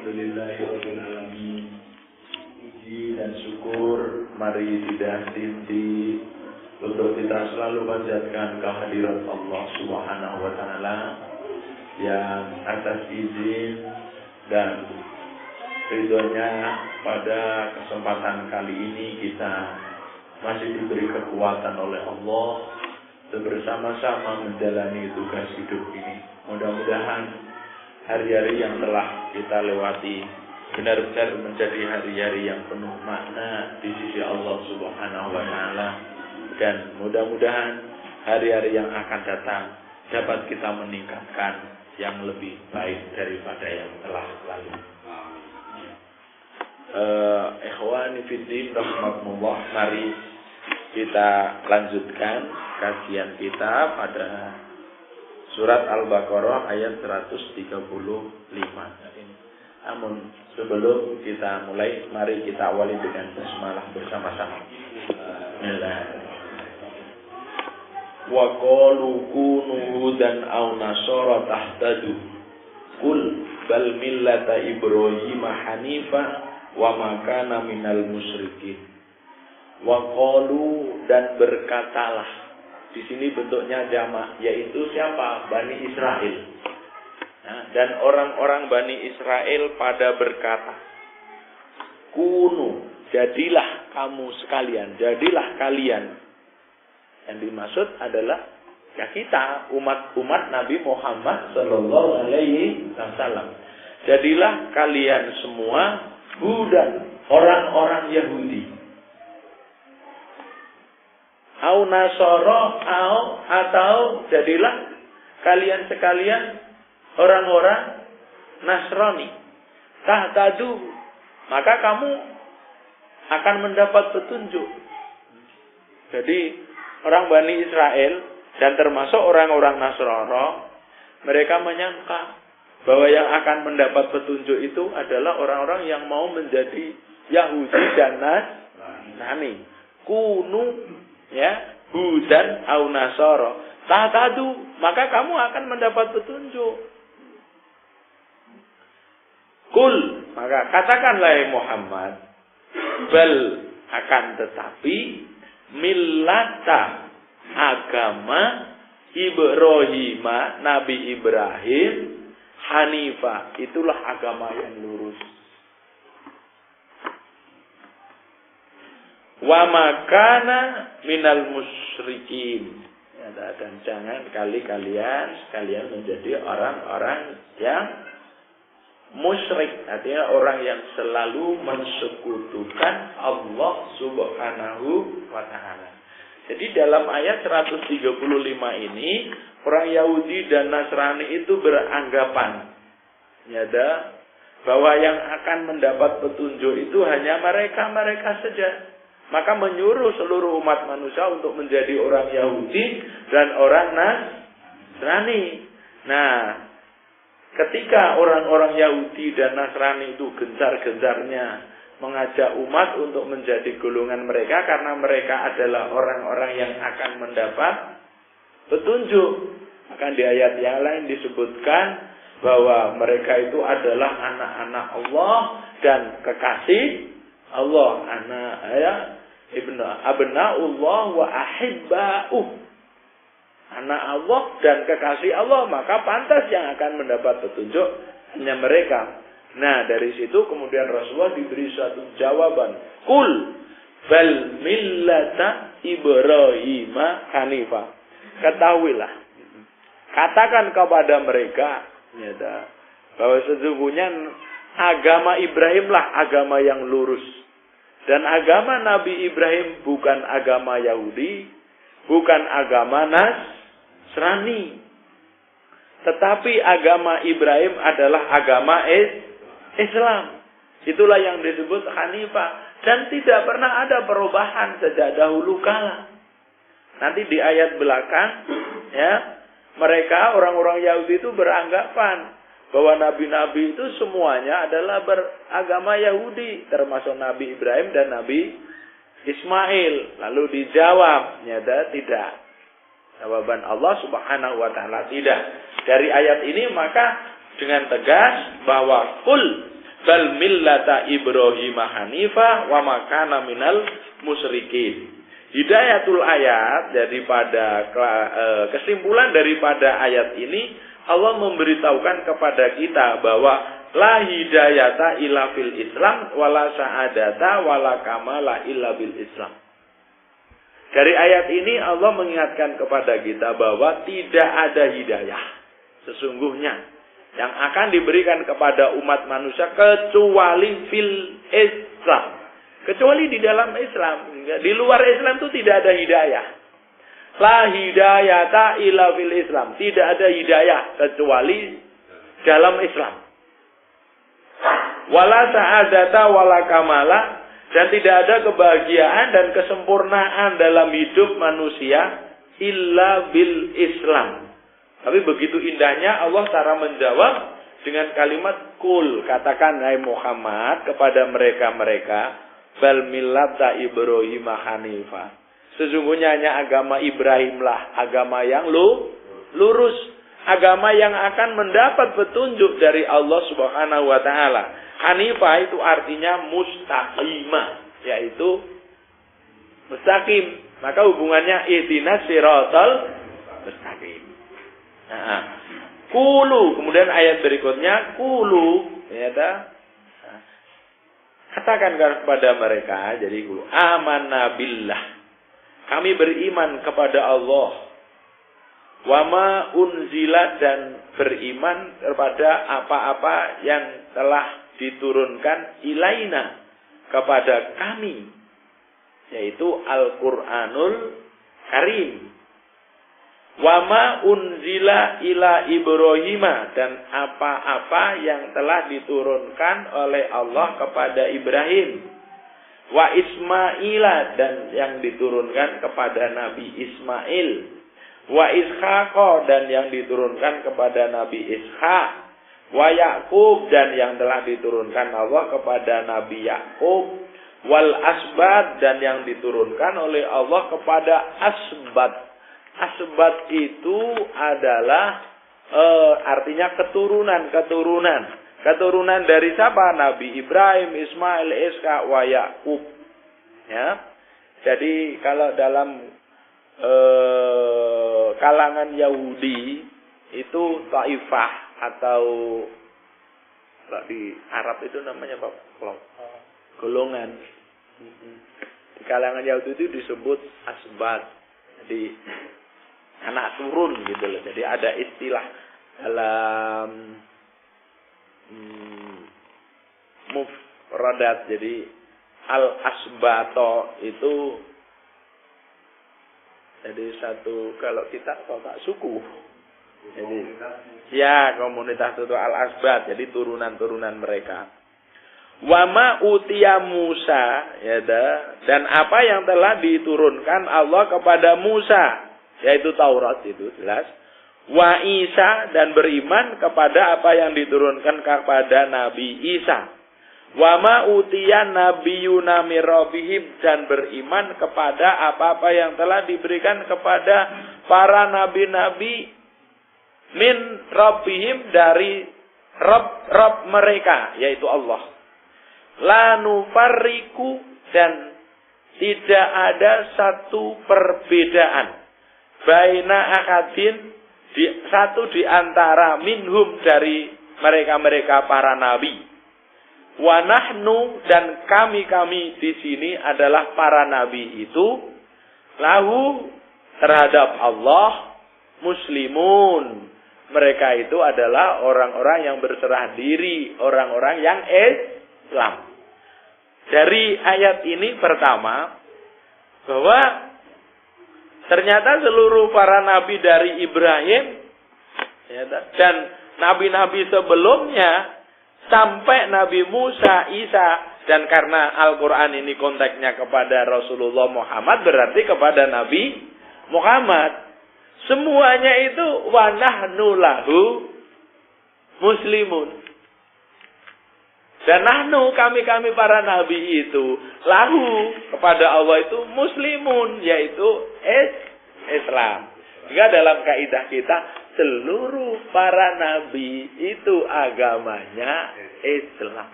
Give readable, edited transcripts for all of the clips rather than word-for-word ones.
Alhamdulillahirabbil alamin. Puji dan syukur mari tidak henti untuk kita selalu panjatkan kehadirat Allah Subhanahu wa taala yang atas izin dan ridhonya pada kesempatan kali ini kita masih diberi kekuatan oleh Allah untuk bersama-sama menjalani tugas hidup ini. Mudah-mudahan hari-hari yang telah kita lewati benar-benar menjadi hari-hari yang penuh makna di sisi Allah Subhanahu wa taala, dan mudah-mudahan hari-hari yang akan datang dapat kita meningkatkan yang lebih baik daripada yang telah lalu. Ikhwani fiddin rahimakumullah, mari kita lanjutkan kajian kita pada Surat Al-Baqarah ayat 135. Namun sebelum kita mulai, mari kita awali dengan basmalah bersama-sama. Bismillahirrahmanirrahim. Wa qalu kunu hudan aw nasara tahtadu. Qul bal millata Ibrahim hanifa wa ma kana minal musyrikin. Wa qalu, dan berkatalah. Di sini bentuknya jamak, yaitu siapa? Bani Israel. Nah, dan orang-orang Bani Israel pada berkata, kunu, jadilah kamu sekalian, jadilah kalian. Yang dimaksud adalah ya kita, umat Nabi Muhammad sallallahu alaihi wasallam. Jadilah kalian semua hudan, orang-orang Yahudi. Au nasoro, atau jadilah kalian sekalian orang-orang Nasrani. Tahtadu, maka kamu akan mendapat petunjuk. Jadi orang Bani Israel dan termasuk orang-orang Nasrani, mereka menyangka bahwa yang akan mendapat petunjuk itu adalah orang-orang yang mau menjadi Yahudi dan Nasrani. Kunu, ya, hudan au nasara tahtadu, maka kamu akan mendapat petunjuk. Kul, maka katakanlah ya Muhammad, bal, akan tetapi, millata, agama Ibrahim, Nabi Ibrahim, hanifa, itulah agama yang lurus. Wa makana minal musyrikin. Ya, dan jangan kalian menjadi orang-orang yang musyrik, artinya orang yang selalu mensekutukan Allah Subhanahu wa taala. Jadi dalam ayat 135 ini orang Yahudi dan Nasrani itu beranggapan ya, bahwa yang akan mendapat petunjuk itu hanya mereka saja. Maka menyuruh seluruh umat manusia untuk menjadi orang Yahudi dan orang Nasrani. Nah, ketika orang-orang Yahudi dan Nasrani itu gencar-gencarnya mengajak umat untuk menjadi golongan mereka karena mereka adalah orang-orang yang akan mendapat petunjuk. Maka di ayat yang lain disebutkan bahwa mereka itu adalah anak-anak Allah dan kekasih Allah, anak abna'ullah wa ahibba'uh, anak Allah dan kekasih Allah, maka pantas yang akan mendapat petunjuk hanya mereka. Nah, dari situ kemudian Rasulullah diberi suatu jawaban, kul bal millata Ibrahim hanifa. Ketahuilah, katakan kepada mereka bahwa sesungguhnya agama Ibrahimlah agama yang lurus. Dan agama Nabi Ibrahim bukan agama Yahudi, bukan agama Nasrani. Tetapi agama Ibrahim adalah agama Islam. Itulah yang disebut Hanifah. Dan tidak pernah ada perubahan sejak dahulu kala. Nanti di ayat belakang, ya, mereka orang-orang Yahudi itu beranggapan bahwa nabi-nabi itu semuanya adalah beragama Yahudi, termasuk Nabi Ibrahim dan Nabi Ismail. Lalu dijawab, nyata tidak. Jawaban Allah Subhanahu wa taala tidak. Dari ayat ini maka dengan tegas bahwa kul bal millata Ibrahim hanifa wa ma kana minal musyrikin. Hidayatul ayat daripada kesimpulan daripada ayat ini, Allah memberitahukan kepada kita bahwa la hidayata illa fil Islam wala sa'adata wala kamala illa bil Islam. Dari ayat ini Allah mengingatkan kepada kita bahwa tidak ada hidayah sesungguhnya yang akan diberikan kepada umat manusia kecuali fil Islam. Kecuali di dalam Islam. Di luar Islam itu tidak ada hidayah. La hidayata illa fil Islam. Tidak ada hidayah kecuali dalam Islam. Wala sa'adata wala kamala. Dan tidak ada kebahagiaan dan kesempurnaan dalam hidup manusia illa bil Islam. Tapi begitu indahnya Allah cara menjawab dengan kalimat kul. Katakan hai Muhammad kepada mereka-mereka, bal millata Ibrahim hanifa. Sesungguhnya hanya agama Ibrahimlah agama yang lurus, agama yang akan mendapat petunjuk dari Allah Subhanahu wa taala. Hanifah itu artinya mustaqimah, yaitu mustaqim. Maka hubungannya ihdinas siratal mustaqim. Nah, kulu, kemudian ayat berikutnya kulu, ya katakan kepada mereka, jadi kulu amanna billah, kami beriman kepada Allah, wama unzila, dan beriman kepada apa-apa yang telah diturunkan ilaina, kepada kami, yaitu Al-Qur'anul Karim. Wama unzila ila Ibrahim, dan apa-apa yang telah diturunkan oleh Allah kepada Ibrahim. Wa Ismaila, dan yang diturunkan kepada Nabi Ismail. Wa Ishaq, dan yang diturunkan kepada Nabi Ishaq. Wa Yaqub, dan yang telah diturunkan Allah kepada Nabi Yaqub. Wal Asbat, dan yang diturunkan oleh Allah kepada Asbat. Asbat itu adalah artinya keturunan. Keturunan dari siapa? Nabi Ibrahim, Ismail, Ishaq, wa Yaqub. Ya. Jadi kalau dalam kalangan Yahudi itu Taifah, atau di Arab itu namanya apa? Golongan. Di kalangan Yahudi itu disebut asbat. Jadi anak turun gitu loh. Jadi ada istilah dalam mufradat. Jadi al-asbato itu jadi satu, kalau kita kota suku. Jadi ya komunitas itu al-asbat, jadi turunan-turunan mereka. Wama utiya Musa, ya dan apa yang telah diturunkan Allah kepada Musa, yaitu Taurat, itu jelas. Wa Isa, dan beriman kepada apa yang diturunkan kepada Nabi Isa. Wama utiya nabiyuna mir rabbihim, dan beriman kepada apa-apa yang telah diberikan kepada para nabi-nabi min rabbihim, dari Rabb mereka, yaitu Allah. La nufarriku, dan tidak ada satu perbedaan baina akadin, satu di antara minhum, dari mereka-mereka para nabi. Wa nahnu, dan kami di sini adalah para nabi itu, lahu, terhadap Allah, muslimun. Mereka itu adalah orang-orang yang berserah diri, orang-orang yang Islam. Dari ayat ini pertama, bahwa ternyata seluruh para nabi dari Ibrahim dan nabi-nabi sebelumnya sampai Nabi Musa, Isa, dan karena Al-Quran ini konteksnya kepada Rasulullah Muhammad, berarti kepada Nabi Muhammad. Semuanya itu wa nahnu lahu muslimun. Dan nahnu, kami para nabi itu, lahu, kepada Allah itu muslimun, yaitu Islam. Sehingga dalam kaidah kita, seluruh para nabi itu agamanya Islam.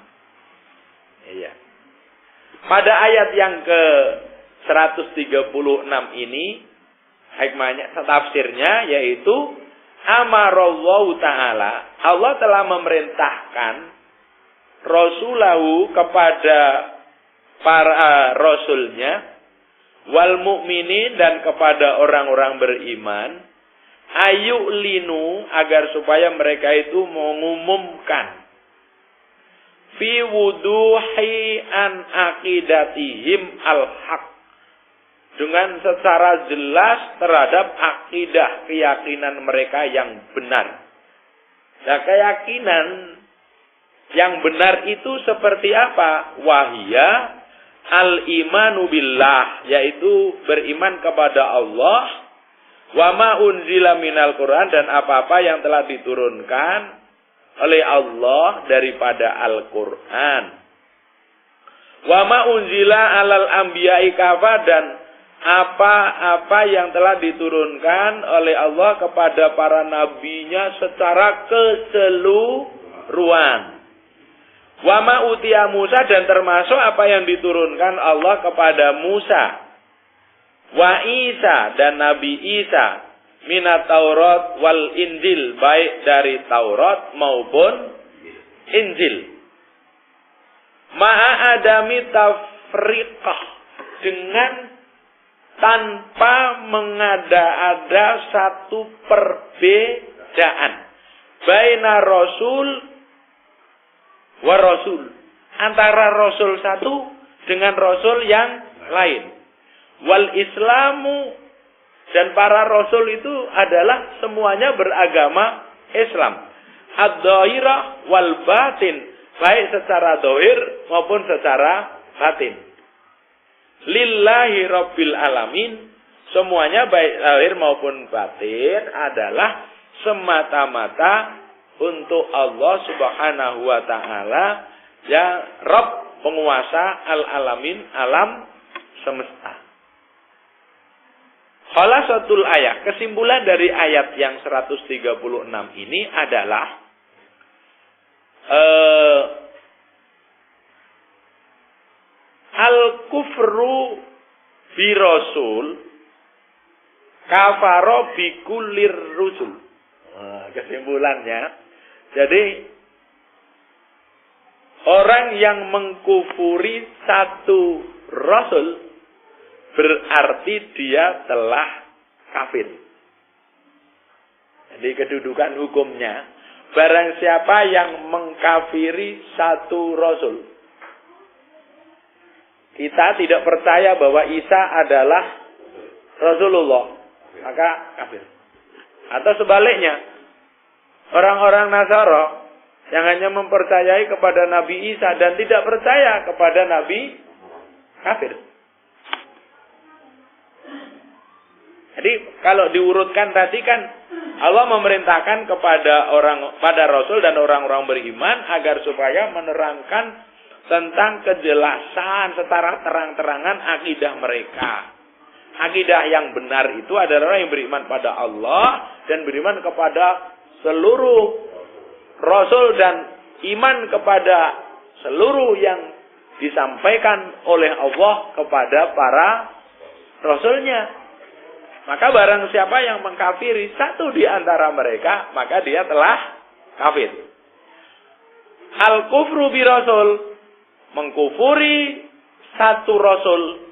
Iya. Pada ayat yang ke 136 ini, hikmahnya, tafsirnya yaitu amarallahu ta'ala, Allah telah memerintahkan rasulahu kepada para rasulnya, wal mu'minin dan kepada orang-orang beriman, ayu'linu agar supaya mereka itu mengumumkan fi wuduhi an aqidatihim al-haq, dengan secara jelas terhadap akidah keyakinan mereka yang benar. Nah, keyakinan yang benar itu seperti apa? Wahya al-imanu billah, yaitu beriman kepada Allah, wa ma unzila minal Qur'an, dan apa-apa yang telah diturunkan oleh Allah daripada Al-Qur'an. Wa ma unzila alal anbiya'i kafa, dan apa-apa yang telah diturunkan oleh Allah kepada para nabinya secara keseluruhan. Wa ma utiya Musa, dan termasuk apa yang diturunkan Allah kepada Musa. Wa Isa, dan Nabi Isa, minat Taurat wal Injil, baik dari Taurat maupun Injil. Ma'a adami tafriqah, dengan tanpa mengada-ada satu perbedaan baina rasul wa rasul, antara rasul satu dengan rasul yang lain. Wal Islamu, dan para rasul itu adalah semuanya beragama Islam. Ad-dhahirah wal batin, baik secara dhahir maupun secara batin. Lillahi rabbil alamin, semuanya baik zahir maupun batin adalah semata-mata untuk Allah Subhanahu wa taala, ya Rabb, penguasa al-alamin, alam semesta. Khulasatul ayat, kesimpulan dari ayat yang 136 ini adalah al-kufru bi rasul kafaro bi kullir rusul. Kesimpulannya, jadi orang yang mengkufuri satu rasul berarti dia telah kafir. Jadi kedudukan hukumnya, barang siapa yang mengkafiri satu rasul, kita tidak percaya bahwa Isa adalah Rasulullah, maka kafir. Atau sebaliknya, orang-orang Nasara yang hanya mempercayai kepada Nabi Isa dan tidak percaya kepada Nabi, kafir. Jadi kalau diurutkan tadi kan Allah memerintahkan pada Rasul dan orang-orang beriman agar supaya menerangkan tentang kejelasan secara terang-terangan akidah mereka. Akidah yang benar itu adalah orang yang beriman pada Allah dan beriman kepada seluruh Rasul dan iman kepada seluruh yang disampaikan oleh Allah kepada para Rasulnya. Maka barang siapa yang mengkafiri satu di antara mereka, maka dia telah kafir. Al-kufru bi rasul, mengkufuri satu rasul,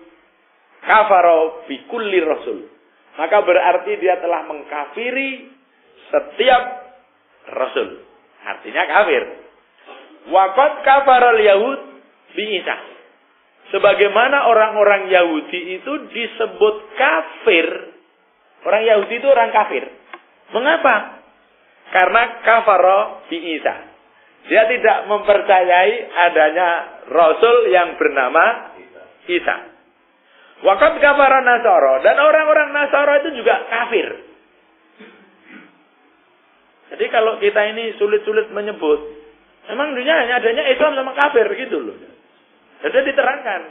kafaro bi kulli rasul, maka berarti dia telah mengkafiri setiap rasul. Artinya kafir. Waqad kafarul yahud bi Isa. Sebagaimana orang-orang Yahudi itu disebut kafir. Orang Yahudi itu orang kafir. Mengapa? Karena kafaro bi Isa. Dia tidak mempercayai adanya Rasul yang bernama Isa. Waqad kafara Nasara, dan orang-orang Nasara itu juga kafir. Jadi kalau kita ini sulit-sulit menyebut, memang dunia hanya adanya Islam sama kafir gitu loh. Jadi diterangkan,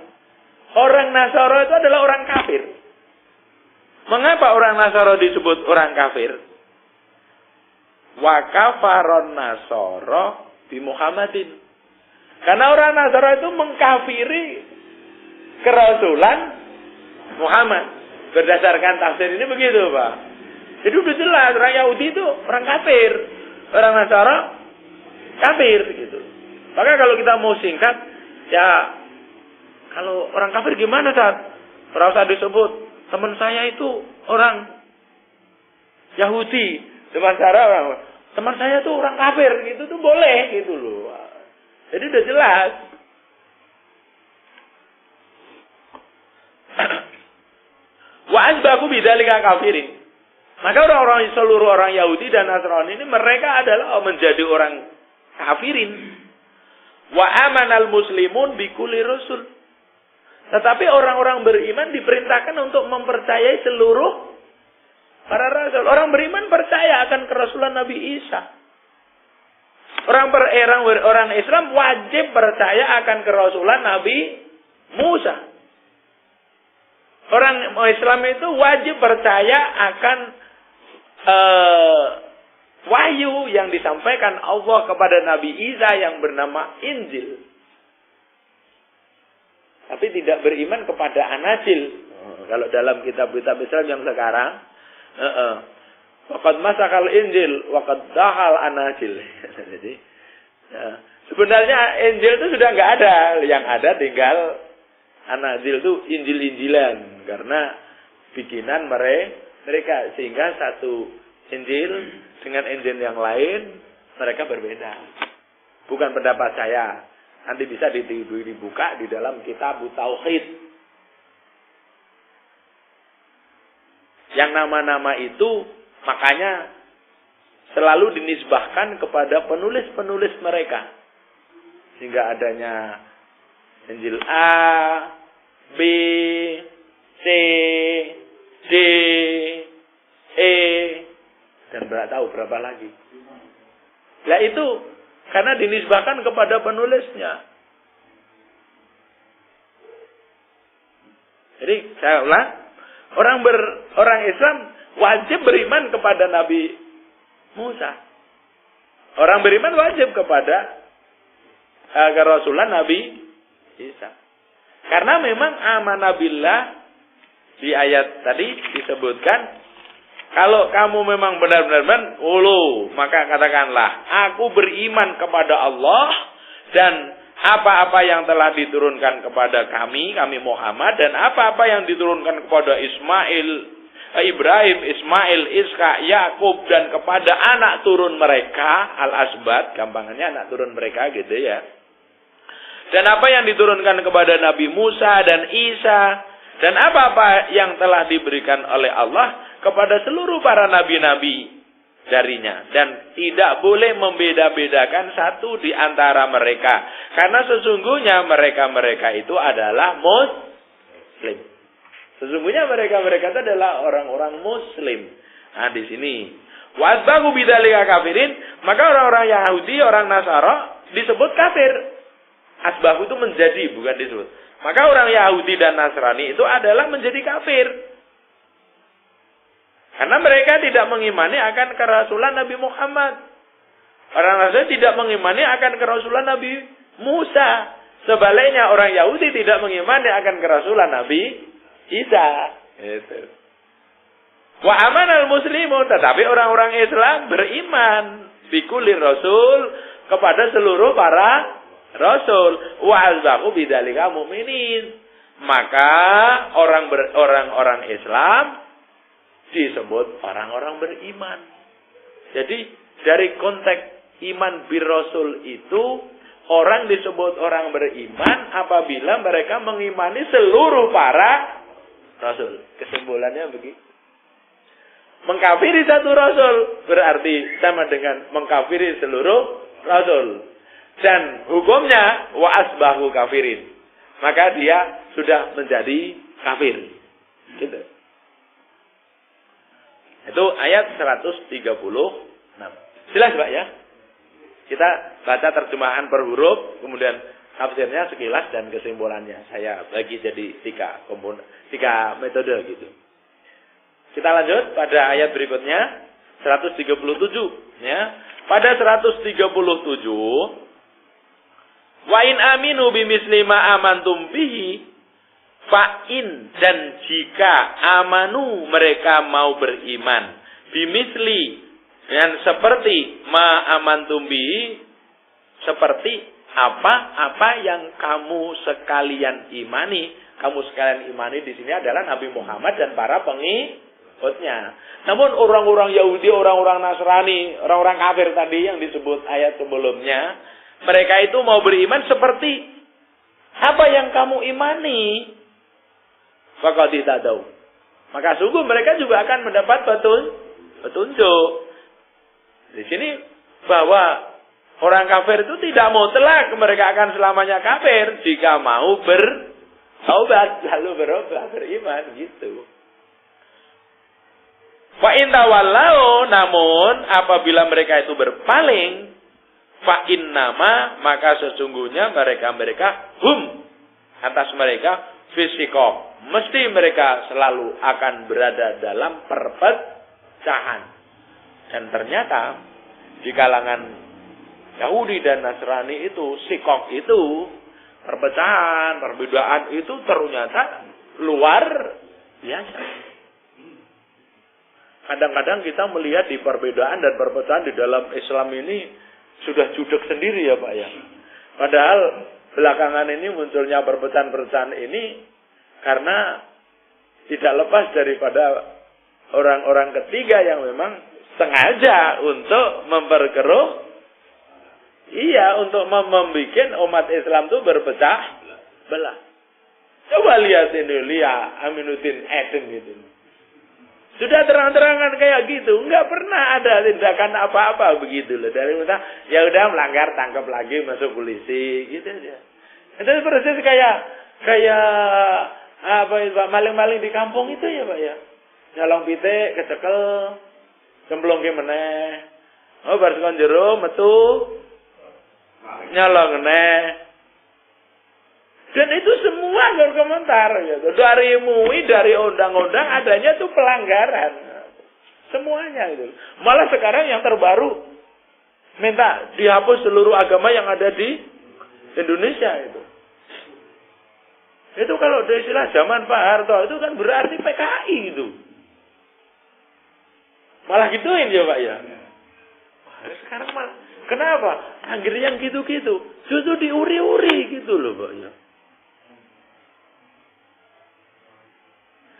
orang Nasara itu adalah orang kafir. Mengapa orang Nasara disebut orang kafir? Wa kafaron Nasara bi Muhammadin. Karena orang Nasrani itu mengkafiri kerasulan Muhammad. Berdasarkan tafsir ini begitu, Pak. Jadi udah jelas orang Yahudi itu orang kafir, orang Nasrani kafir gitu. Maka kalau kita mau singkat, ya kalau orang kafir gimana, Ustaz? Ora usah disebut teman saya itu orang Yahudi, teman saya tuh orang kafir, gitu tuh boleh gitu loh. Jadi udah jelas. Wa asbahu bidzalika kafirin. Maka seluruh orang Yahudi dan Nasrani ini mereka adalah menjadi orang kafirin. Wa amanal muslimun bikulli rasul. Tetapi orang-orang beriman diperintahkan untuk mempercayai seluruh para rasul. Orang beriman percaya akan kerasulan Nabi Isa. Orang Islam wajib percaya akan kerasulan Nabi Musa. Orang Islam itu wajib percaya akan wahyu yang disampaikan Allah kepada Nabi Isa yang bernama Injil. Tapi tidak beriman kepada Anajil. Kalau dalam kitab-kitab Islam yang sekarang, waqad masakal Injil, waqad dahal Anajil. Jadi, sebenarnya Injil itu sudah nggak ada, yang ada tinggal Anajil itu Injil-Injilan, karena bikinan mereka, sehingga satu Injil dengan Injil yang lain mereka berbeda. Bukan pendapat saya. Nanti bisa dibuka di dalam kitab Tauhid. Yang nama-nama itu makanya selalu dinisbahkan kepada penulis-penulis mereka. Sehingga adanya Injil A, B, C, D, E, dan tidak tahu berapa lagi. Lah itu karena dinisbahkan kepada penulisnya. Jadi saya ulang, orang Islam wajib beriman kepada Nabi Musa. Orang beriman wajib kepada kerasulan Nabi Isa. Karena memang amanah billah di ayat tadi disebutkan, kalau kamu memang benar-benar ulu, maka katakanlah, aku beriman kepada Allah dan apa-apa yang telah diturunkan kepada kami Muhammad, dan apa-apa yang diturunkan kepada Ibrahim, Ismail, Ishak, Yakub, dan kepada anak turun mereka, al-asbat, gampangannya anak turun mereka gitu ya. Dan apa yang diturunkan kepada Nabi Musa dan Isa, dan apa-apa yang telah diberikan oleh Allah kepada seluruh para nabi-nabi darinya. Dan tidak boleh membeda-bedakan satu di antara mereka. Karena sesungguhnya mereka-mereka itu adalah Muslim. Sesungguhnya mereka-mereka itu adalah orang-orang Muslim. Nah di sini. Wasbahu bidzalika kafirin. Maka orang-orang Yahudi, orang Nasara disebut kafir. Asbahu itu menjadi, bukan disebut. Maka orang Yahudi dan Nasrani itu adalah menjadi kafir. Karena mereka tidak mengimani akan kerasulan Nabi Muhammad. Orang Nasrani tidak mengimani akan kerasulan Nabi Musa. Sebaliknya orang Yahudi tidak mengimani akan kerasulan Nabi Isa. Itu. Wa amanal muslimun, tetapi orang-orang Islam beriman bikulli rasul kepada seluruh para rasul. Wa azzahu bidzalika mu'minin. Maka orang-orang Islam disebut orang-orang beriman. Jadi dari konteks iman bir rasul itu, orang disebut orang beriman apabila mereka mengimani seluruh para rasul. Kesimpulannya begitu. Mengkafiri satu rasul berarti sama dengan mengkafiri seluruh rasul. Dan hukumnya wa asbahu kafirin. Maka dia sudah menjadi kafir. Gitu. Itu ayat 136. Jelas Pak ya? Kita baca terjemahan per huruf, kemudian tafsirnya sekilas dan kesimpulannya. Saya bagi jadi tiga metode gitu. Kita lanjut pada ayat berikutnya 137 ya. Pada 137 Wa in aminu bimisli ma amantum bihi fa in, dan jika amanu mereka mau beriman bimisli, dan seperti ma amantum bihi, seperti apa yang kamu sekalian imani. Kamu sekalian imani di sini adalah Nabi Muhammad dan para pengikutnya. Namun orang-orang Yahudi, orang-orang Nasrani, orang-orang kafir tadi yang disebut ayat sebelumnya, mereka itu mau beriman seperti apa yang kamu imani. Faqad ihtadaw. Maka sungguh mereka juga akan mendapat petunjuk. Di sini bahwa orang kafir itu tidak mutlak mereka akan selamanya kafir jika mau bertaubat lalu berubah beriman gitu. Fa in tawallau, namun apabila mereka itu berpaling, fa innama, maka sesungguhnya mereka hum, atas mereka fisikok, mesti mereka selalu akan berada dalam perpecahan. Dan ternyata di kalangan Yahudi dan Nasrani itu, sikok itu, perpecahan, perbedaan itu ternyata luar biasa. Kadang-kadang kita melihat di perbedaan dan perpecahan di dalam Islam ini sudah judek sendiri ya Pak ya. Padahal belakangan ini munculnya perpecahan-perpecahan ini karena tidak lepas daripada orang-orang ketiga yang memang sengaja untuk memperkeruh, untuk membuat umat Islam itu berpecah belah. Coba lihat ini, lihat Aminuddin Eden gitu. Sudah terang-terangan kayak gitu, nggak pernah ada tindakan apa-apa begitu loh. Dari misalnya, ya udah melanggar, tangkap lagi, masuk polisi, gitu aja. Itu persis kayak apa itu Pak, maling-maling di kampung itu ya Pak ya. Nyolong pitik, kecekel, cemplung ke meneh. Oh bar sekon jero metu nyolong meneh. Dan itu semua berkomentar gitu. Dari MUI, dari undang-undang adanya itu pelanggaran. Semuanya itu. Malah sekarang yang terbaru minta dihapus seluruh agama yang ada di Indonesia itu. Itu kalau dari istilah zaman Pak Harto itu kan berarti PKI itu. Malah gituin ya Pak ya. Sekarang malah kenapa? Anggir yang gitu-gitu justru diuri-uri gitu loh Pak ya.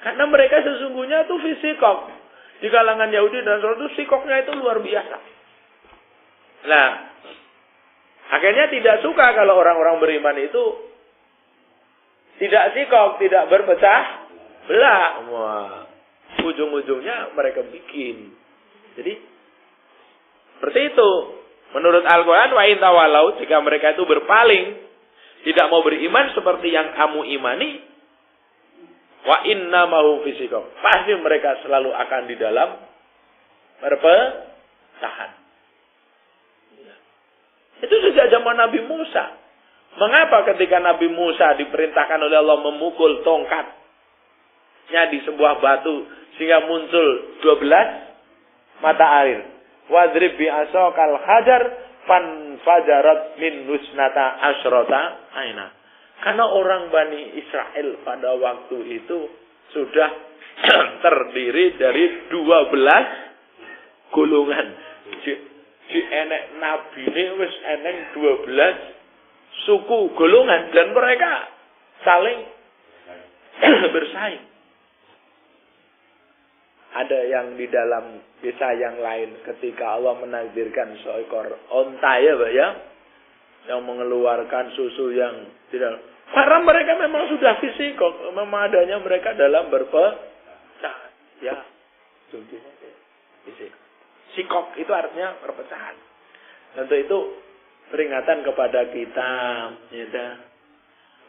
Karena mereka sesungguhnya itu fisikok. Di kalangan Yahudi dan Nasrani itu sikoknya itu luar biasa. Nah, akhirnya tidak suka kalau orang-orang beriman itu tidak sikok, tidak berpecah belah. Wah, ujung-ujungnya mereka bikin. Jadi, seperti itu. Menurut Al-Quran, wa in tawalau, jika mereka itu berpaling, tidak mau beriman seperti yang kamu imani, wa inna mahu fisikok. Pasti mereka selalu akan di dalam perpecahan. Itu sejak zaman Nabi Musa. Mengapa ketika Nabi Musa diperintahkan oleh Allah memukul tongkatnya di sebuah batu sehingga muncul 12 mata air. Wadrib bi asokal hajar fan fajarat min husnata asrota aina. Karena orang Bani Israel pada waktu itu sudah terdiri dari 12 golongan. Di enek nabi ini wis enek 12 suku golongan dan mereka saling bersaing. Ada yang di dalam kisah yang lain ketika Allah menakdirkan seekor onta ya Pak ya, yang mengeluarkan susu yang tidak. Karena mereka memang sudah fisik kok, memang adanya mereka dalam berpecahan. Ya, contohnya fisik. Sikok itu artinya perpecahan. Untuk itu peringatan kepada kita, ya,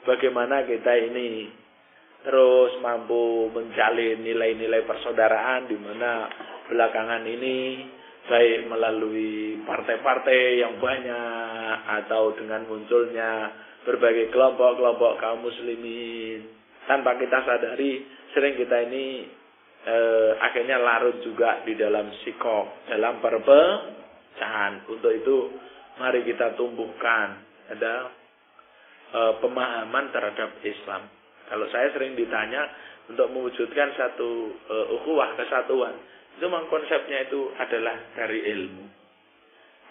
bagaimana kita ini terus mampu menjalin nilai-nilai persaudaraan di mana belakangan ini baik melalui partai-partai yang banyak atau dengan munculnya berbagai kelompok-kelompok kaum muslimin, tanpa kita sadari sering kita ini akhirnya larut juga di dalam sikok, dalam perpecahan. Untuk itu mari kita tumbuhkan ada pemahaman terhadap Islam. Kalau saya sering ditanya untuk mewujudkan satu ukhuwah kesatuan, itu memang konsepnya itu adalah dari ilmu.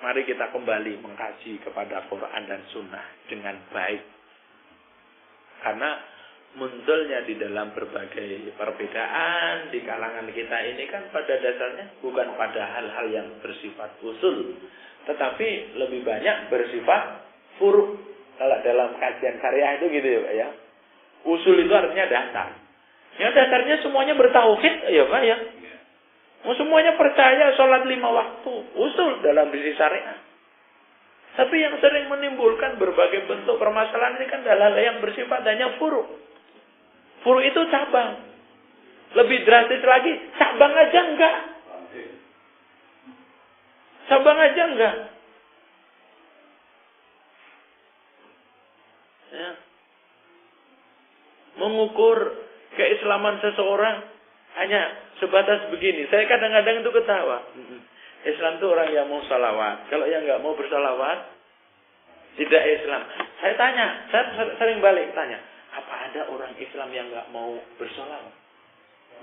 Mari kita kembali mengkaji kepada Quran dan Sunnah dengan baik. Karena munculnya di dalam berbagai perbedaan di kalangan kita ini kan pada dasarnya bukan pada hal-hal yang bersifat usul, tetapi lebih banyak bersifat furu'. Kalau dalam kajian karya itu gitu ya Pak ya. Usul itu artinya dasar. Ya dasarnya semuanya bertauhid ya Pak ya. Semuanya percaya sholat 5 waktu. Usul dalam sisi syariat. Tapi yang sering menimbulkan berbagai bentuk permasalahan ini kan hal-hal yang bersifat hanya furu'. Furu' itu cabang. Lebih drastis lagi, cabang aja enggak. Cabang aja enggak. Ya. Mengukur keislaman seseorang hanya sebatas begini. Saya kadang-kadang itu ketawa. Islam itu orang yang mau salawat. Kalau yang nggak mau bersalawat, tidak Islam. Saya tanya, saya sering balik tanya, apa ada orang Islam yang nggak mau bersalawat?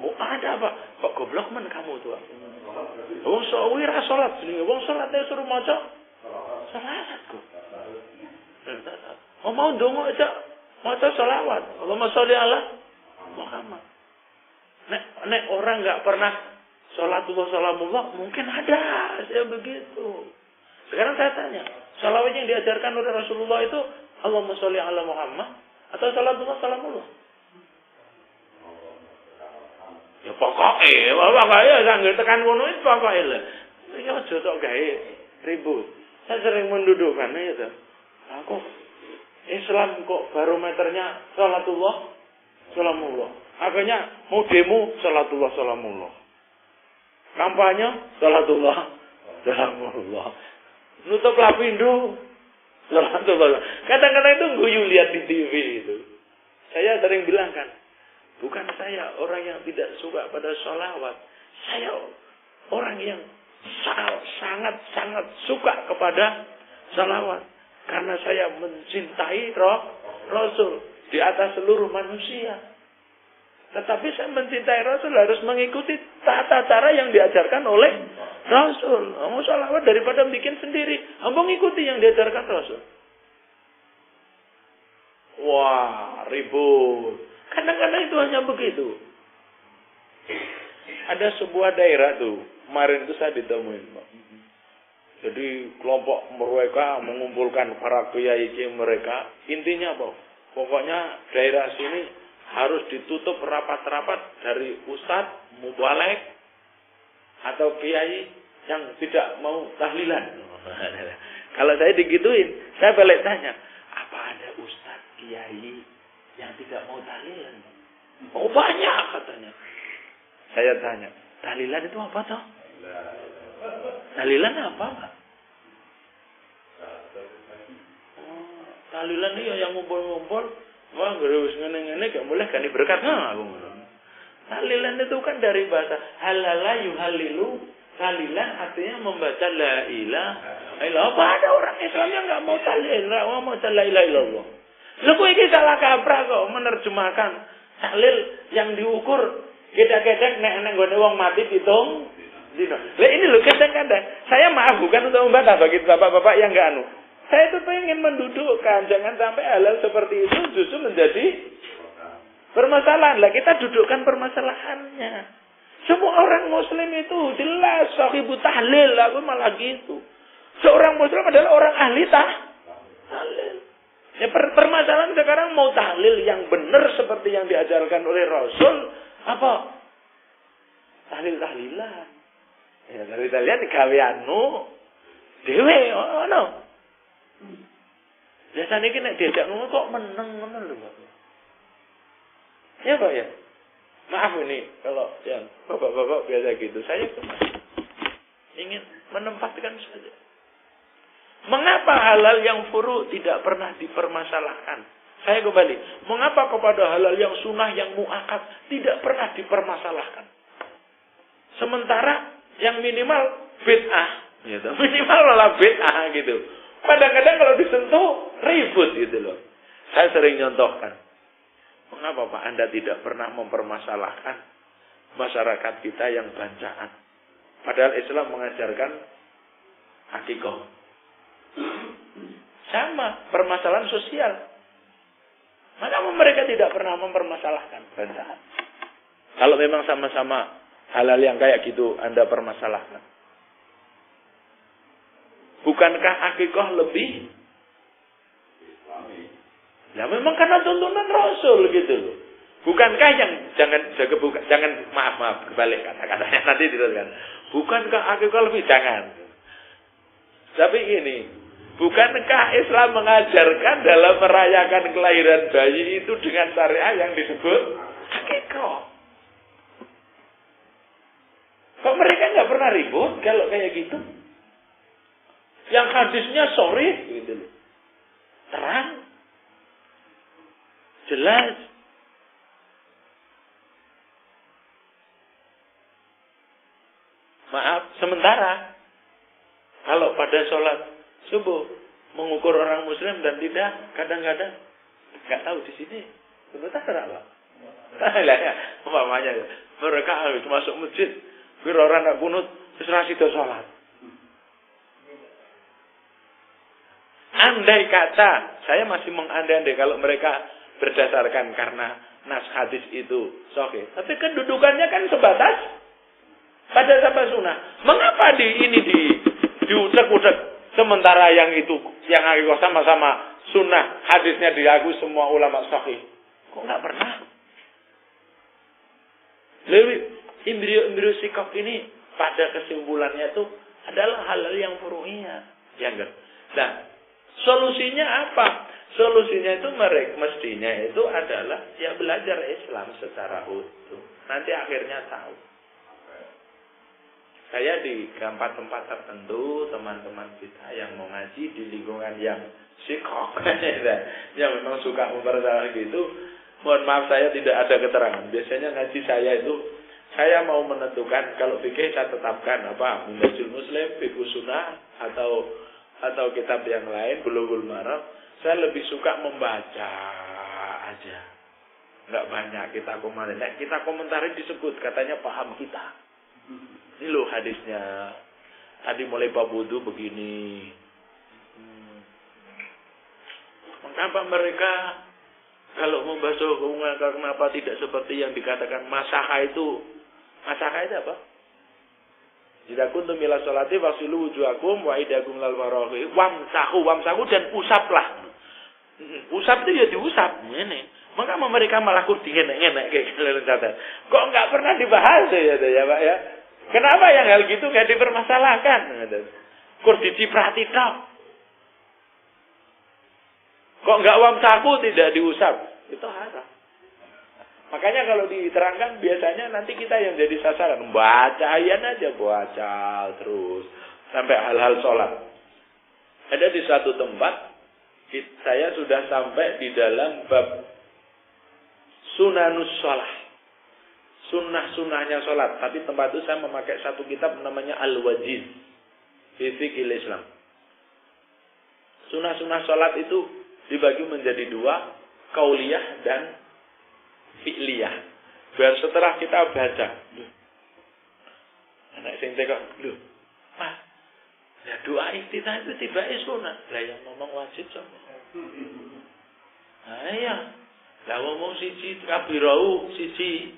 Oh ada Pak. Kok goblok men kamu tuh? Wong wira salat, wong salatnya suruh maca salawat kok. Oh mau dongo aja maca salawat. Allahumma sholli ala Muhammad. Nek orang nggak pernah sholatullah salamullah, mungkin ada saya begitu. Sekarang saya tanya, salawat yang diajarkan oleh Rasulullah itu Allahumma sholli ala Muhammad atau salatullah salamullah? Ya pokoknya sanggih tekan ngono itu pokoknya lah. Ya aja tok gawe ribut. Saya sering mendudukkan itu. Aku Islam kok barometernya salatullah salamullah. Akhirnya mau demo salatullah salamullah. Kampanye salatullah salamullah. Nutup lapindo salatullah. Kadang-kadang itu guyu lihat di TV itu. Saya sering bilang kan, bukan saya orang yang tidak suka pada sholawat. Saya orang yang sangat suka kepada sholawat. Karena saya mencintai Rasul di atas seluruh manusia. Tetapi saya mencintai Rasul harus mengikuti tata cara yang diajarkan oleh Rasul. Mau sholawat daripada bikin sendiri. Mau ngikuti yang diajarkan Rasul. Wah, ribut. Kadang-kadang itu hanya begitu. Ada sebuah daerah tuh, kemarin itu saya ditemuin, Pak. Jadi kelompok mereka mengumpulkan para kiai mereka. Intinya apa? Pokoknya daerah sini harus ditutup rapat-rapat dari ustadz, mubalek, atau kiai yang tidak mau tahlilan. Kalau saya digituin, saya balik tanya, apa ada ustadz, kiai yang tidak mau tahlilan? Oh banyak katanya. Saya tanya, tahlilan itu apa toh? Tahlilan apa Pak? Oh, tahlilan itu yang ngumpul-ngumpul. Wah, harus ngene-ngene gak boleh kan berkat. Nah, aku ngomong. Tahlilan itu kan dari bahasa halala yuhalilu. Tahlilan artinya membaca la ilaha illallah. Apa ada orang Islam yang enggak mau tahlil, enggak mau la ilaha illallah. Lha kok iki salah kaprah kok menerjemahkan tahlil yang diukur gedek-gedek nek nggone wong mati ditung dino. Lah ini lho kadang-kadang saya maaf bukan untuk membantah bagi bapak-bapak yang enggak anu. Saya itu pengen mendudukkan, jangan sampai hal seperti itu justru menjadi permasalahan. Lah kita dudukkan permasalahannya. Semua orang Muslim itu jelas sahibu tahlil, aku malah gitu. Seorang Muslim adalah orang ahli tahlil. Ya permasalahan sekarang mau tahlil yang benar seperti yang diajarkan oleh Rasul apa? Tahlil-tahlilan. Ya tahlil-tahlilan gaweanmu dhewe ono. Biasanya ini nek diajak ngomong kok meneng ngono lho, Pak. Ya, Pak ya. Maaf ini kalau yang bapak-bapak biasa gitu. Saya cuma ingin menempatkan saja. Mengapa halal yang furu tidak pernah dipermasalahkan? Saya kembali. Mengapa kepada halal yang sunnah yang muakkad tidak pernah dipermasalahkan? Sementara yang minimal bid'ah, gitu. Minimal malah bid'ah gitu. Kadang-kadang kalau disentuh ribut gitu loh. Saya sering nyontohkan. Mengapa Pak Anda tidak pernah mempermasalahkan masyarakat kita yang bancaan? Padahal Islam mengajarkan akikoh. Sama, permasalahan sosial. Maka mereka tidak pernah mempermasalahkan bancaan. Kalau memang sama-sama hal-hal yang kayak gitu Anda permasalahkan. Bukankah akikoh lebih? Ya memang karena tuntunan Rasul gitu loh. Bukankah yang jangan maaf kebalik kata-katanya nanti diteruskan. Bukankah akikoh lebih? Jangan. Tapi gini, bukankah Islam mengajarkan dalam merayakan kelahiran bayi itu dengan syariat yang disebut akikoh? Kok mereka nggak pernah ribut kalau kayak gitu? Yang hadisnya sharih gitu loh. Terang. Jelas. Maaf, sementara kalau pada sholat subuh mengukur orang muslim dan tidak, kadang-kadang nggak tahu di sini. Sementara Pak. Lah ya, umpamanya mereka harus masuk masjid, kira orang nak kunut, terus itu sholat. Andai kata, saya masih mengandai-andai kalau mereka berdasarkan karena nas hadis itu sahih. Tapi kedudukannya kan sebatas pada sahabat sunnah. Mengapa diucek-ucek sementara yang itu yang akikoh sama-sama sunnah hadisnya diakui semua ulama sahih? Kok nggak pernah? Lebih embrio sikap ini pada kesimpulannya itu adalah hal-hal yang furu'iyah. Ya enggak? Nah, solusinya apa? Solusinya itu mereka mestinya itu adalah ya belajar Islam secara utuh. Nanti akhirnya tahu. Saya di tempat-tempat tertentu, teman-teman kita yang mau ngaji di lingkungan yang sikok, yang memang suka mempersalah gitu, mohon maaf saya tidak ada keterangan. Biasanya ngaji saya itu, saya mau menentukan kalau fikih saya tetapkan apa, Minhajul Muslim, Fiqh Sunnah atau kitab yang lain, Bulughul Maram. Saya lebih suka membaca aja. Enggak banyak kita komentari. Nah, kita komentari disebut katanya paham kita. Ini loh hadisnya. Tadi mulai bab wudu begini. Mengapa mereka kalau membasuh hubungan kenapa tidak seperti yang dikatakan masaha itu apa? Jika kuntum ila sholati wasilu wujuhakum wa idakum lal marafiq wamsahu dan usaplah. Usap itu ya diusap ini. Maka mereka malah kur dingin-dingin kayak kalian kata. Kok enggak pernah dibahas ya Pak ya? Kenapa yang hal gitu enggak dipermasalahkan? Kur diciprati tok. Kok enggak wamsahu tidak diusap? Itu haram. Makanya kalau diterangkan biasanya nanti kita yang jadi sasaran. Baca ayat aja, baca terus. Sampai hal-hal sholat. Ada di satu tempat, saya sudah sampai di dalam bab sunanus sholat. Sunnah-sunnahnya sholat. Tapi tempat itu saya memakai satu kitab namanya Al-Wajiz. Fi Fiqhil Islam. Sunnah-sunnah sholat itu dibagi menjadi dua. Qauliyah dan fi'liyah. Biar setelah kita baca, anak sing tekok, Mas, ya doa iftitah itu tiba-tiba sunat. Lah yang ngomong wajib sama. Iya. Lah ngomong siji kabirau siji.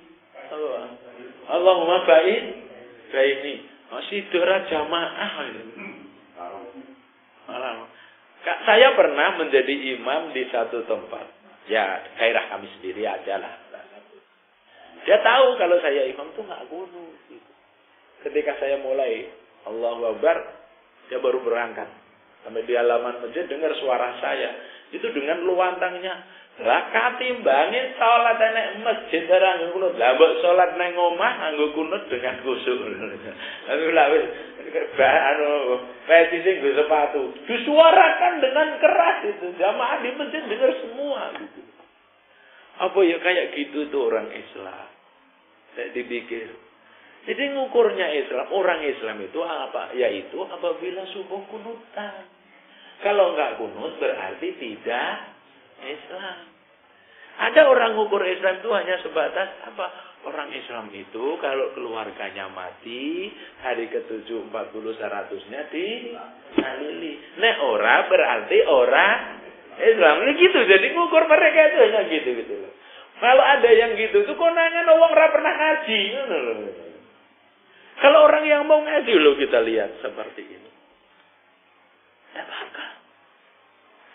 Allahumma baini. Masih dora jamaah. Saya pernah menjadi imam di satu tempat. Ya, gairah kami sendiri aja lah. Dia tahu kalau saya imam tuh nggak kunut. Ketika saya mulai Allahu Akbar, dia baru berangkat. Sampai di halaman masjid dengar suara saya. Itu dengan luantangnya. Lah katimbangin salat nek masjid orang kunut. Lah mbok salat nang omah nganggo kunut dengan khusyuk. Lalu lah wis peci sing nggo sepatu. Disuarakan dengan keras itu. Jamaah di masjid dengar semua gitu. Apa ya kayak gitu tuh orang Islam. Saya dipikir. Jadi ngukurnya Islam, orang Islam itu apa? Yaitu apabila subuh kunutan. Kalau enggak kunut berarti tidak Islam. Ada orang ngukur Islam itu hanya sebatas apa? Orang Islam itu kalau keluarganya mati, hari ke-7, 40, 100-nya dihalili. Nek ora berarti orang Islam. Ini gitu, jadi ngukur mereka itu hanya gitu loh. Kalau ada yang gitu itu konangan wong ora pernah ngaji. Kalau orang yang mau ngaji loh kita lihat seperti ini. Ya bakal.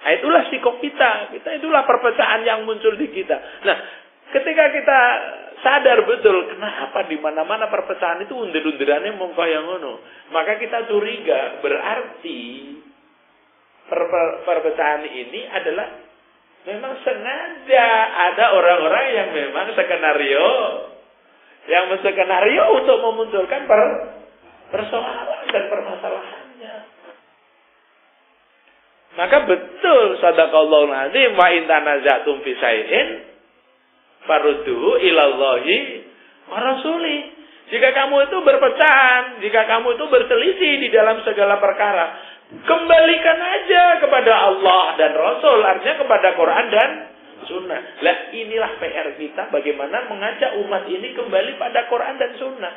Nah, itulah sikap kita. Itulah perpecahan yang muncul di kita. Nah, ketika kita sadar betul kenapa di mana-mana perpecahan itu undir-undirannya mau kaya ngono, maka kita curiga berarti perpecahan ini adalah memang sengaja ada orang-orang yang memang skenario untuk memunculkan persoalan dan permasalahannya. Maka betul sadaqallahul azim wa in tanazatum fi syai'in farudduhu ilallahi wa rasuli. Jika kamu itu berpecahan, jika kamu itu berselisih di dalam segala perkara, kembalikan aja kepada Allah dan Rasul, artinya kepada Quran dan Sunnah. Lah inilah PR kita bagaimana mengajak umat ini kembali pada Quran dan Sunnah.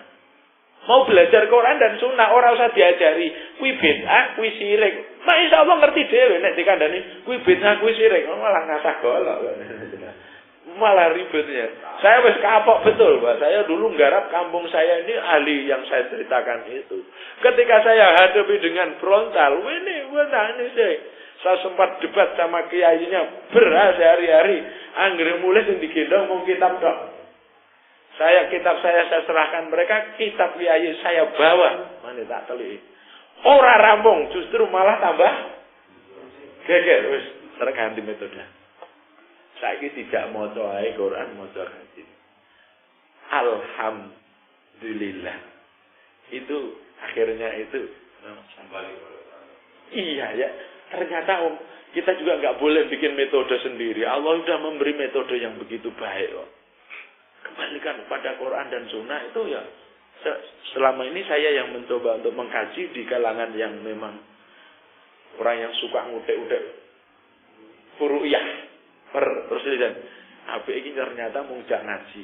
Mau belajar Quran dan Sunnah, orang usah diajari kuwi bid'ah, kuwi syirik. Mak insyaallah ngerti dhewe nek dikandani kuwi bid'ah, kuwi syirik, malah ngasah golok. Malah ribetnya. Saya wis kapok betul, Pak. Saya dulu nggarap kampung saya ini ahli yang saya ceritakan itu. Ketika saya hadapi dengan frontal, ini sih. Saya sempat debat sama kiainya berhari-hari. Anggere mulai sing digendong mung kitab tok. Kitab saya serahkan mereka, kitab kiai saya bawa. Mana tak teliti. Ora rampung, justru malah tambah geger wis terganti metode. Saiki tidak maca ae Quran, maca hadis. Alhamdulillah. Itu akhirnya itu kembali. Iya ya. Ternyata kita juga nggak boleh bikin metode sendiri. Allah sudah memberi metode yang begitu baik kok. Kembalikan kepada Quran dan Sunnah itu ya. Selama ini saya yang mencoba untuk mengkaji di kalangan yang memang orang yang suka ngutek-utek furu'iyah perselisihan. Apa ini ternyata mungkin ngaji.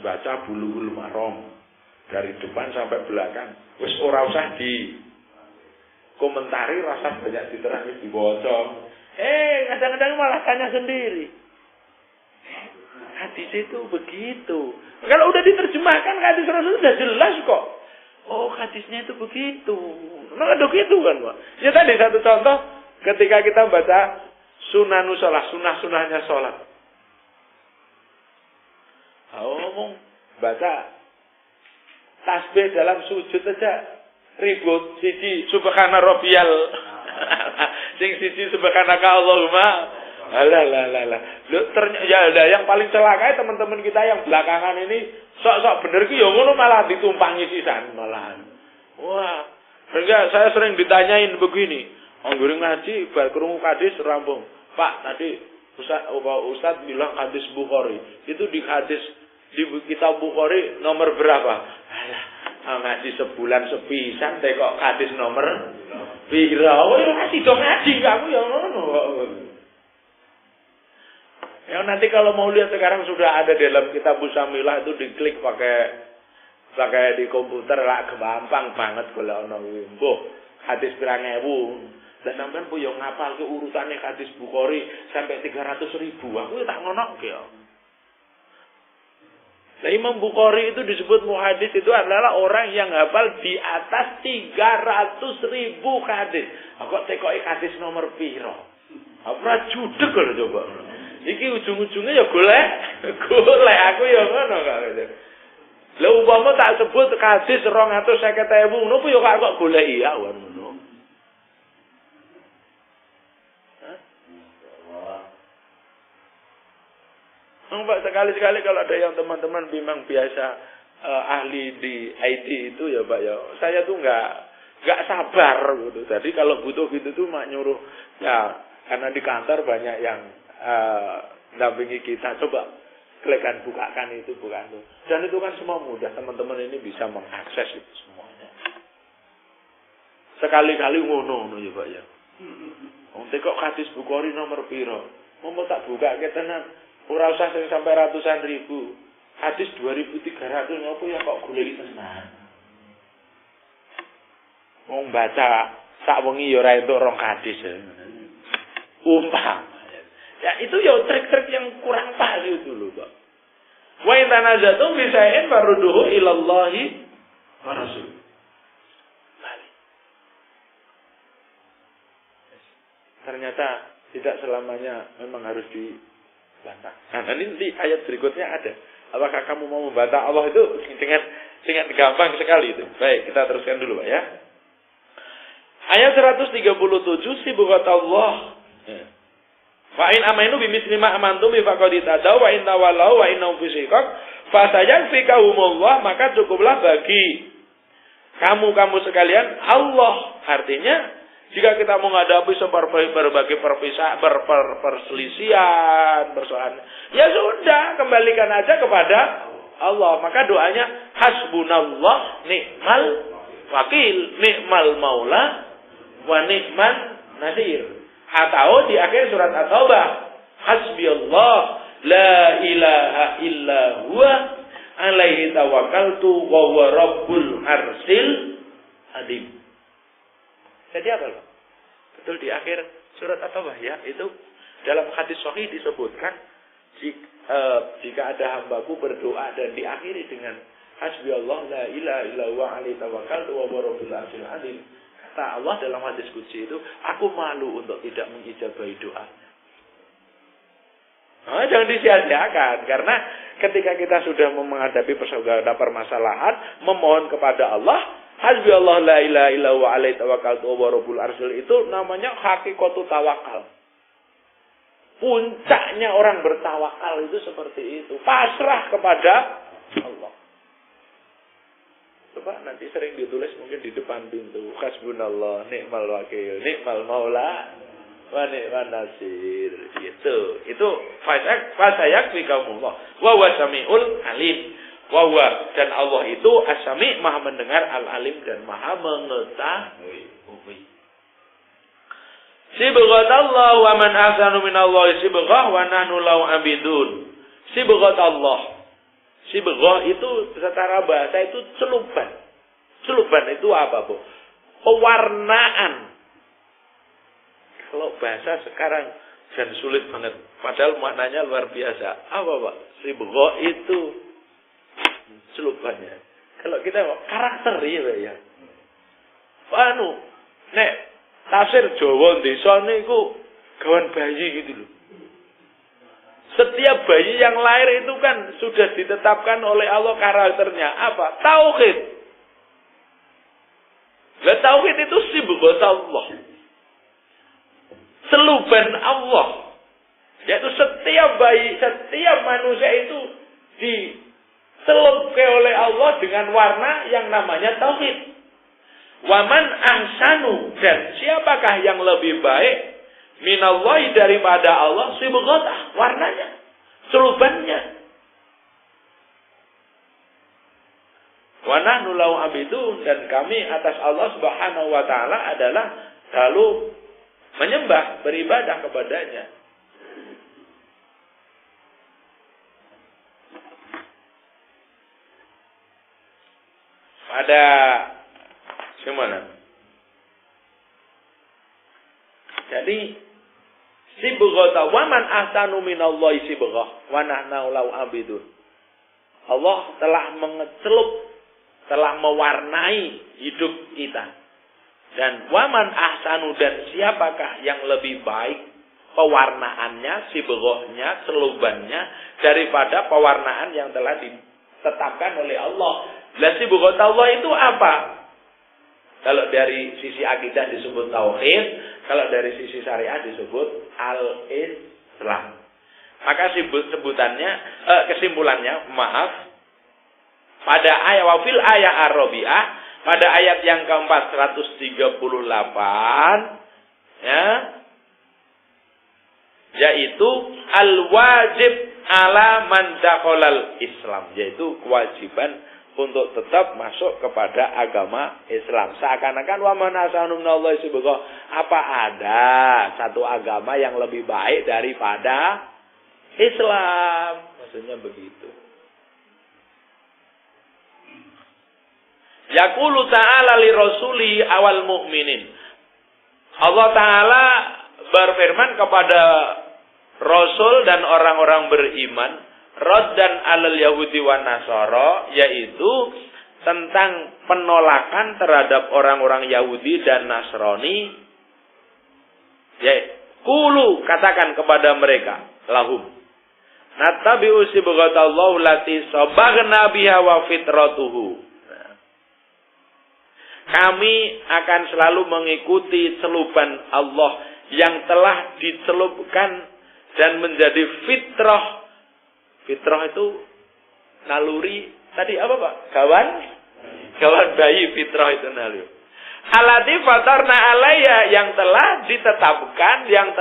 Baca bulughul maram dari depan sampai belakang. Wis ora usah di komentari, rasa banyak diterangi dibaca. Kadang-kadang malah tanya sendiri. Hadis itu begitu. Kalau udah diterjemahkan hadis Rasul sudah jelas kok. Oh, hadisnya itu begitu. Memang ada gitu kan, Pak. Ya tadi satu contoh ketika kita baca sunanus sholat, sunah-sunahnya sholat. Ngomong baca tasbih dalam sujud aja ribut siji subhana rabbiyal sing siji subhanaka Allahumma alah. Ya ada yang paling celaka teman-teman kita yang belakangan ini sok-sok bener ki ya ngono malah ditumpangi sisan malahan. Wah, enggak, saya sering ditanyain begini. Anggere ngaji bar krungu hadis rampung. Pak, tadi Ustaz bilang hadis Bukhari. Itu di hadis di kitab Bukhari nomor berapa? Alah, ngaji sebulan sepisan teh kok hadis nomor pira? Oh, ngaji dong ngaji kamu ya ngono. Ya nanti kalau mau lihat sekarang sudah ada dalam kitab Musamilah itu diklik pakai di komputer lah gampang banget kalau ono mbuh hadis pirang ewu. Lah sampean po yo ngapal ke urutane hadis Bukhari sampai 300.000. Aku tak ngonoke ya. Nah, Imam Bukhari itu disebut muhadis itu adalah orang yang hafal di atas 300.000 hadis. Kok tekoki hadis nomor piro? Ora judeg lho coba. Iki ujung-ujungnya ya golek aku ya ngono kok. Lah umpama tak sebut hadis 250.000 ngono ku ya kok goleki ya ngono. Pak, sekali-sekali kalau ada yang teman-teman memang biasa ahli di IT itu ya Pak ya, saya tuh nggak sabar gitu. Jadi kalau butuh gitu tuh mak nyuruh ya, karena di kantor banyak yang dampingi kita, coba klikkan bukakan itu bukan tuh. Dan itu kan semua mudah, teman-teman ini bisa mengakses itu semuanya. Sekali-kali ngono ya Pak ya. Kok hadis Bukhari nomor piro? Mau tak buka ke tenan. Ora usah sing sampai ratusan ribu. Hadis 2.300 ngopo ya kok goleki tenan. Wong baca sak wengi ya ora entuk 2 hadis. Umpama. Ya itu ya trik-trik yang kurang pas itu loh, Pak. Wa in tanazatum fi shay'in farudduhu ila Allahi wa Rasul. Ternyata tidak selamanya memang harus dibantah. Nah, nanti ayat berikutnya ada. Apakah kamu mau membantah Allah itu dengan gampang sekali itu. Baik, kita teruskan dulu, Pak ya. Ayat 137 sibghat Allah. Fa in amanu bimisli ma amantum bi faqad tadaw wa in tawallaw wa innahum fi shiqaq fa sayakfikahumullah, maka cukuplah bagi kamu sekalian Allah. Artinya jika kita menghadapi berbagai perselisihan, persoalan, ya sudah, kembalikan aja kepada Allah. Maka doanya hasbunallah ni'mal wakil, ni'mal maula wa ni'man nasir. Atau di akhir surat At-Taubah, hasbiyallah la ilaha illa huwa alaihi tawakkaltu wa huwa rabbul arsil adim. Jadi apa loh? Betul di akhir surat At-Taubah ya, itu dalam hadis sahih disebutkan jika ada hambaku berdoa dan diakhiri dengan hasbiyallah la ilaha illa huwa alaihi tawakkaltu wa huwa rabbul arsil adim. Kata Allah dalam hadis qudsi itu, aku malu untuk tidak mengijabahi doa. Nah, jangan disia-siakan, karena ketika kita sudah menghadapi permasalahan, memohon kepada Allah, hasbi Allah la ilaha illa huwa alaihi tawakkaltu wa rabbul arsyil, itu namanya hakikatu tawakal. Puncaknya orang bertawakal itu seperti itu, pasrah kepada Allah. Coba nanti sering ditulis mungkin di depan pintu, hasbunallah ni'mal wakil, ni'mal maula wa ni'man nasir. Itu fasayakfikumullah wa huwa samiul alim. Wa huwa, dan Allah itu as-sami, Maha mendengar, al-alim, dan Maha mengetahui. Sibghatallah wa man ahsanu minallahi sibghah wa nahnu lahu abidun. Sibghatallah. Sibghah itu secara bahasa itu celuban. Celuban itu apa, Bu? Pewarnaan. Kalau bahasa sekarang dan sulit banget. Padahal maknanya luar biasa. Apa, Pak? Sibghah itu celubannya. Kalau kita karakter ya. Nek tafsir Jawa desa niku gawan bayi gitu loh. Setiap bayi yang lahir itu kan sudah ditetapkan oleh Allah karakternya apa? Tauhid. Lah tauhid itu sibghat Allah. Seluban Allah. Yaitu setiap bayi, setiap manusia itu diselubkan oleh Allah dengan warna yang namanya tauhid. Waman ahsanu, dan siapakah yang lebih baik minallahi daripada Allah sibghatah, warnanya, celubannya. Wa nahnu lahu abidun, dan kami atas Allah Subhanahu wa taala adalah selalu menyembah, beribadah kepadanya. Ada gimana? Jadi sibghata wa man ahsanu minallahi sibghah wa nahnu lahu abidun. Allah telah mengecelup, telah mewarnai hidup kita. Dan wa man ahsanu, dan siapakah yang lebih baik pewarnaannya, sibghahnya, celubannya daripada pewarnaan yang telah ditetapkan oleh Allah. Lah sibghat Allah itu apa? Kalau dari sisi akidah disebut tauhid, kalau dari sisi syariat disebut al-Islam. Maka kesimpulannya, pada ayat wafil ayat ar-rabi'ah, pada ayat yang ke-438, ya, yaitu al-wajib ala man dakhalal Islam, yaitu kewajiban untuk tetap masuk kepada agama Islam. Seakan-akan wa man ahsanu minallahi sibghah, apa ada satu agama yang lebih baik daripada Islam. Maksudnya begitu. Yaqulu ta'ala li rasuli awal mu'minin. Allah Ta'ala berfirman kepada Rasul dan orang-orang beriman, raddan alal Yahudi wa Nasara, yaitu tentang penolakan terhadap orang-orang Yahudi dan Nasrani. Ya, qulu, katakan kepada mereka, lahum, nattabi'u sibghatallahu lati sabaghna biha wa fitratuhu. Kami akan selalu mengikuti celuban Allah yang telah dicelupkan dan menjadi fitrah. Fitrah itu naluri. Tadi apa Pak? Gawan bayi, fitrah itu naluri. Allati fatarna alayya, yang telah ditetapkan, yang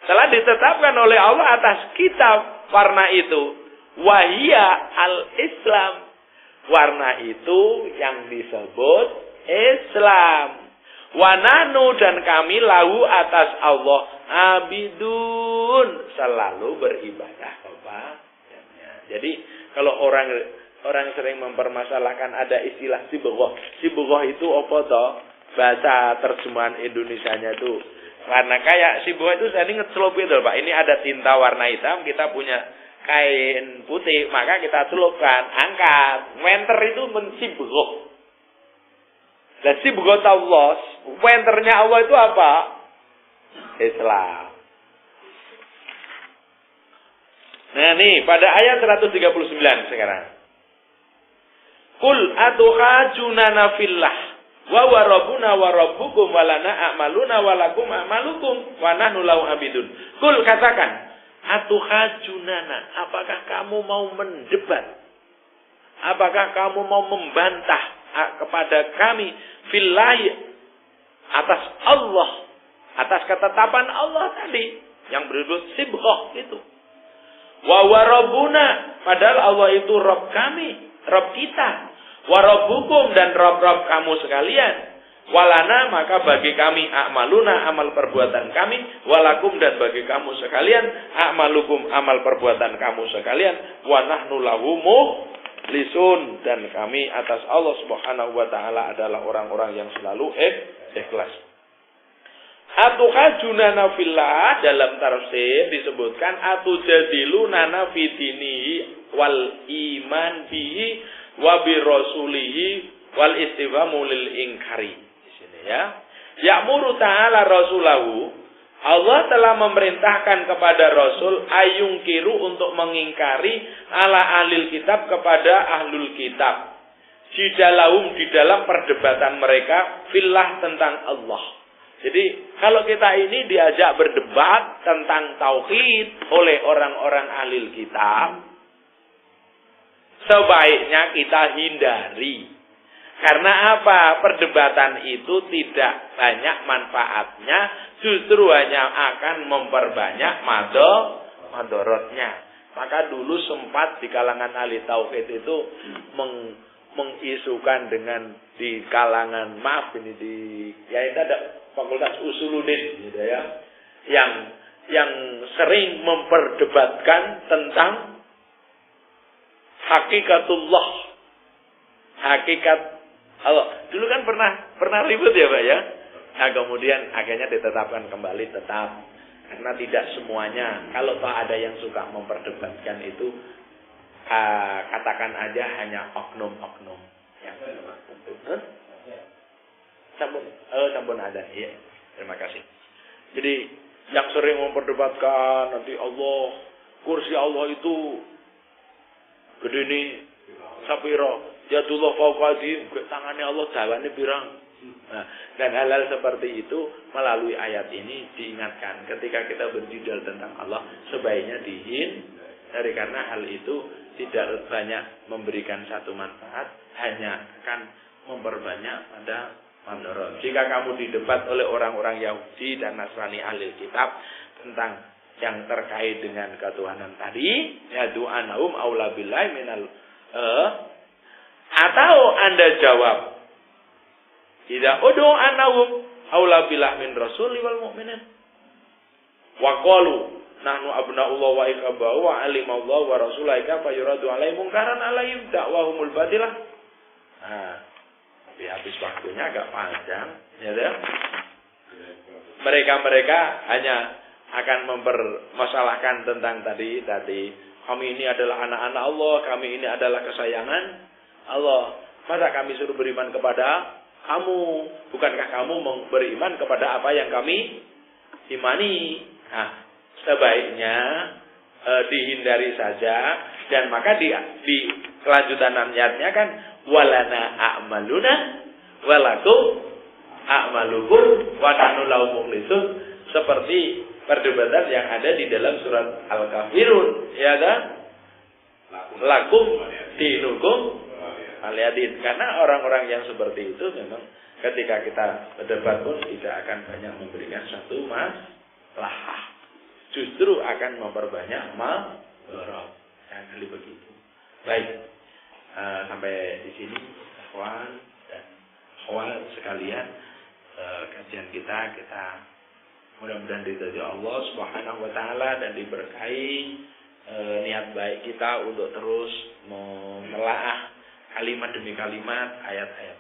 telah ditetapkan oleh Allah atas kita warna itu. Wahia al-Islam. Warna itu yang disebut Islam. Wananu, dan kami lahu atas Allah abidun, selalu beribadah kepadanya. Jadi kalau orang sering mempermasalahkan ada istilah sibghah. Sibghah itu apa toh? Bahasa terjemahan Indonesianya itu. Karena kayak sibghah itu saya ngecelop itu Pak. Ini ada tinta warna hitam, kita punya kain putih, maka kita celupkan, angkat. Wenter itu mensibghah. Lah sibghah Allah, wenternya Allah itu apa? Islam. Nah nih, pada ayat 139 sekarang. Qul atuhajunana fillah wa rabbuna wa rabbukum wa lana a'maluna wa lakum a'malukum wa nahnu lahu abidun. Qul, katakan, atuhajunana, apakah kamu mau mendebat? Apakah kamu mau membantah kepada kami fillahi, atas Allah, atas ketetapan Allah tadi yang berikut sibghah itu. Wa rabbuna, padahal Allah itu Rabb kami, Rabb kita. Wa rabbukum, dan Rabb kamu sekalian. Walana, maka bagi kami a'maluna, amal perbuatan kami. Walakum, dan bagi kamu sekalian a'malukum, amal perbuatan kamu sekalian. Wa nahnu lahu mukhlisun, dan kami atas Allah Subhanahu wa taala adalah orang-orang yang selalu ikhlas. Atuhajunana fillah, dalam tafsir disebutkan atujadilunana fi dinihi wal iman bihi wa bi rasulihi wal istifhamu lil inkari. Di sini ya. Ya'muru ta'ala rasulahu, Allah telah memerintahkan kepada Rasul ayungkiru, untuk mengingkari ala ahlil kitab, kepada ahlul kitab. Di dalam perdebatan mereka fillah, tentang Allah. Jadi kalau kita ini diajak berdebat tentang tauhid oleh orang-orang ahlil kitab, sebaiknya kita hindari. Karena apa? Perdebatan itu tidak banyak manfaatnya, justru hanya akan memperbanyak madorotnya. Maka dulu sempat di kalangan ahli tauhid itu mengisukan dengan di kalangan, maaf ini ya itu ada fakultas usuluddin gitu ya, yang sering memperdebatkan tentang hakikatullah, hakikat Allah. Dulu kan pernah ribut ya Pak ya. Nah kemudian akhirnya ditetapkan kembali tetap, karena tidak semuanya. Kalau toh ada yang suka memperdebatkan itu, katakan aja hanya oknum-oknum yang tertentu. Sampun ada. Iya. Terima kasih. Jadi yang sering memperdebatkan nanti Allah, kursi Allah itu gede nih, sapiro, jadullah fauqadim, tangannya Allah jalannya pirang. Nah, dan hal-hal seperti itu melalui ayat ini diingatkan ketika kita berjudul tentang Allah, sebaiknya dihindari, karena hal itu tidak banyak memberikan satu manfaat, hanya akan memperbanyak pada mandorot. Jika kamu didebat oleh orang-orang Yahudi dan Nasrani ahli kitab tentang yang terkait dengan ketuhanan tadi, ya du'anahum aula billahi minal atau Anda jawab, tidak udu'anahum aula billahi min rasuli wal mu'minin. Wa qalu nahnu abna'ullah wa ikhwahu wa alimallahu wa rasulaika fayuradu alaihim mungkaran alaihim dakwahumul batilah. Nah, tapi habis waktunya agak panjang, ya kan? Mereka hanya akan mempermasalahkan tentang tadi kami ini adalah anak-anak Allah, kami ini adalah kesayangan Allah. Masa kami suruh beriman kepada kamu? Bukankah kamu beriman kepada apa yang kami imani? Nah, sebaiknya dihindari saja, dan maka di kelanjutan ayatnya kan walana a'maluna walakum a'malukum wa nahnu lahu mukhlisun, seperti perdebatan yang ada di dalam surat Al-Kafirun, ya kan? Lakum dinukum aliyadin. Karena orang-orang yang seperti itu memang ketika kita berdebat pun tidak akan banyak memberikan satu maslahah, justru akan memperbanyak madharat. Jangan kali begitu. Baik, sampai di sini kawan dan kawan sekalian, kajian kita mudah-mudahan diridhoi Allah Subhanahu wa taala dan diberkahi niat baik kita untuk terus menelaah kalimat demi kalimat ayat-ayat